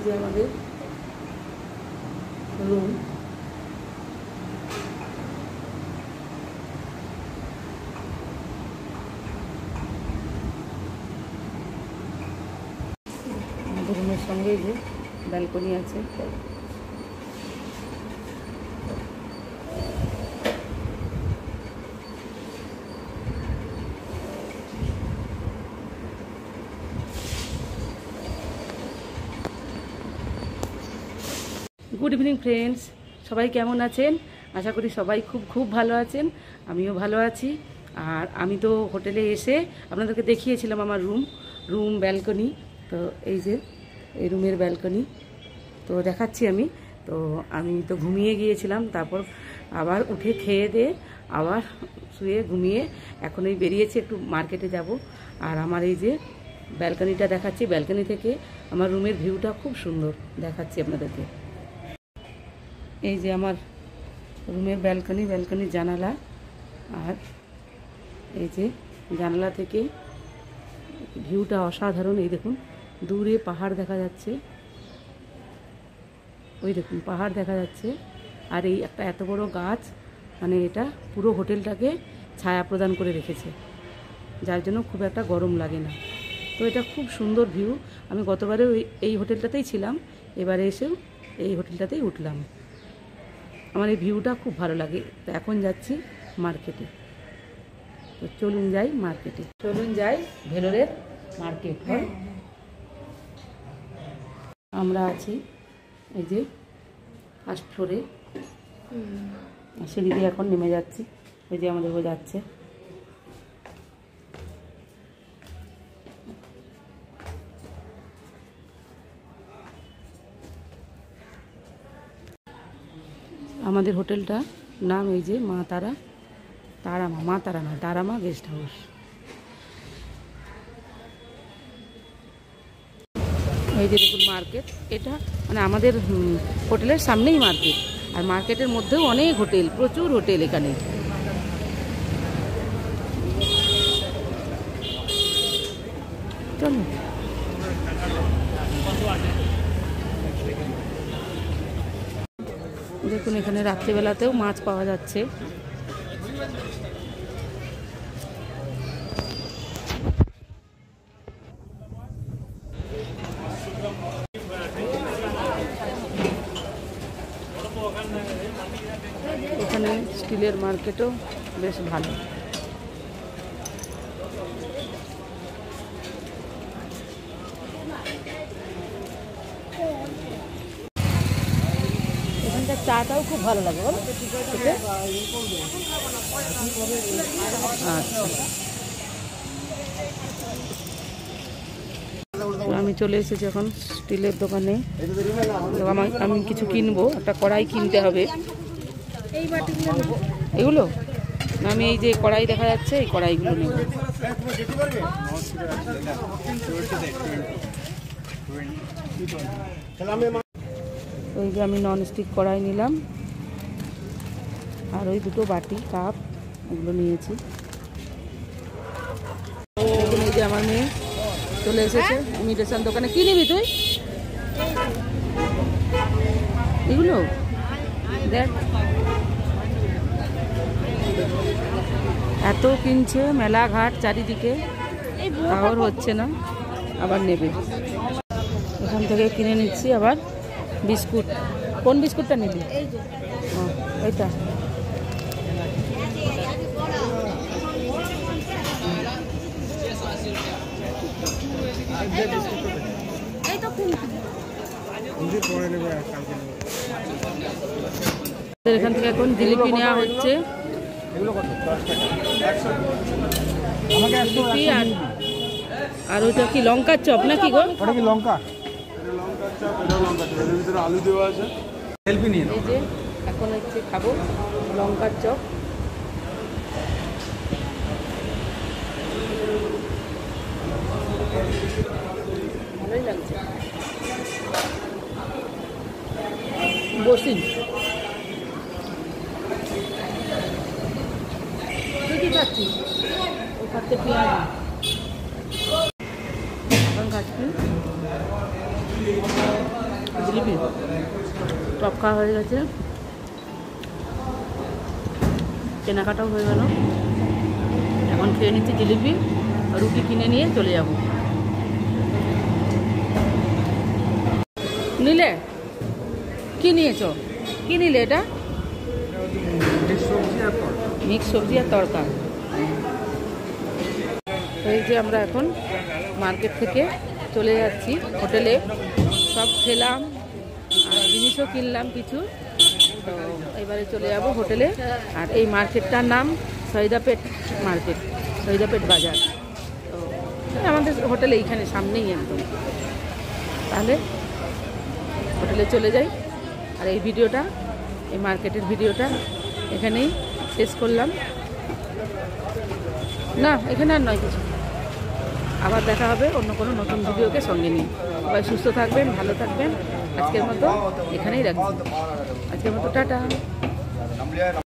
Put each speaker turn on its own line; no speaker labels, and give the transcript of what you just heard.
যে আমাদের রুম। আমাদের রুমের সঙ্গে যে ব্যালকনি আছে। গুড ইভিনিং ফ্রেন্ডস, সবাই কেমন আছেন? আশা করি সবাই খুব ভালো আছেন। আমিও ভালো আছি। আর আমি তো হোটেলে এসে আপনাদেরকে দেখিয়েছিলাম আমার রুম ব্যালকনি। তো এই যে এই রুমের ব্যালকনি তো দেখাচ্ছি আমি। তো আমি তো ঘুমিয়ে গিয়েছিলাম, তারপর আবার উঠে খেয়ে দিয়ে আবার শুয়ে ঘুমিয়ে এখন এই বেরিয়েছি, একটু মার্কেটে যাব। আর আমার এই যে ব্যালকনিটা দেখাচ্ছি, ব্যালকনি থেকে আমার রুমের ভিউটা খুব সুন্দর দেখাচ্ছি আপনাদেরকে। এই যে আমার রুমের ব্যালকনির জানালা। আর এই যে জানালা থেকে ভিউটা অসাধারণ। এই দেখুন দূরে পাহাড় দেখা যাচ্ছে, ওই দেখুন পাহাড় দেখা যাচ্ছে। আর এই একটা এত বড় গাছ, মানে এটা পুরো হোটেলটাকে ছায়া প্রদান করে রেখেছে, যার জন্য খুব একটা গরম লাগে না। তো এটা খুব সুন্দর ভিউ। আমি গতবারে এই হোটেলটাতেই ছিলাম, এবারে এসেও এই হোটেলটাতেই উঠলাম। আমার এই ভিউটা খুব ভালো লাগে। তো এখন যাচ্ছি মার্কেটে। তো চলুন যাই মার্কেটে, চলুন যাই ভেলোরের মার্কেট। আমরা আছি এই যে ফার্স্ট ফ্লোরে, সিঁড়ি দিয়ে এখন নেমে যাচ্ছি। এই যে আমাদের যাচ্ছে। আমাদের হোটেলটা নাম এই যে মা তারা না তারামা গেস্ট হাউস। এই যে দেখুন মার্কেট, এটা মানে আমাদের হোটেলের সামনেই মার্কেট। আর মার্কেটের মধ্যেও অনেক হোটেল, প্রচুর হোটেল এখানে। চলো দেখুন, এখানে রাত্রিবেলাতেও মাছ পাওয়া যাচ্ছে। এখানে স্টিলের মার্কেটও বেশ ভালো। এখানকার চাটাও খুব ভালো লাগে, বলো? আচ্ছা, আমি চলে এসেছি এখন স্টিলের দোকানে। আমি কিছু কিনবো, একটা কড়াই কিনতে হবে। এগুলো আমি এই যে কড়াই দেখা যাচ্ছে, এই কড়াইগুলো নেব। ওই যে আমি ননস্টিক কড়াই নিলাম, আর ওই দুটো বাটি কাপ এগুলো নিয়েছি। দেখুন এই যে আমার মেয়ে চলে এসেছে ইমিটেশন দোকানে। কি নিবি তুই? এগুলো দেখ, এত কিনছে, মেলাঘাট চারিদিকে, আর হচ্ছে না, আবার নেবে। এখান থেকে কিনে নিচ্ছি আবার বিস্কুট। কোন বিস্কুটটা নিবি? ওইটা। এখান থেকে এখন জিলিপি নেওয়া হচ্ছে। জিলিপি আর ওইটা কি লঙ্কার চপ নাকি গো? ওটা কি লঙ্কা? আলু দেওয়া আছে। এই যে এখন হচ্ছে খাবো লঙ্কার চপ। ভালোই লাগছে। বসি তুই কি খাচ্ছিস? ও খাচ্ছে পেঁয়াজ। এখন খাচ্ছি জিলিপি টপ খাওয়া হয়ে গেছে, কেনাকাটাও হয়ে গেল। এখন খেয়ে নিচ্ছি জিলিপি, রুটি কিনে নিয়ে চলে যাব। নিলে কি নিয়েছো? কি নিলে এটা? মিক্স সবজি আর তড়কা। এই যে আমরা এখন মার্কেট থেকে চলে যাচ্ছি হোটেলে, সব খেলাম আর জিনিসও কিনলাম কিছু। তো এবারে চলে যাব হোটেলে। আর এই মার্কেটটার নাম সৈদাপেট মার্কেট, সৈদাপেট বাজার। তো আমাদের হোটেল এইখানে সামনেই একদম। তাহলে হোটেলে চলে যাই। আর এই ভিডিওটা, এই মার্কেটের ভিডিওটা এখানেই শেষ করলাম। না, এখানে আর নয় কিছু। আবার দেখা হবে অন্য কোনো নতুন ভিডিওকে সঙ্গে নিয়ে। সবাই সুস্থ থাকবেন, ভালো থাকবেন। আজকের মতো এখানেই রাখছি। আজকের মতো টাটা।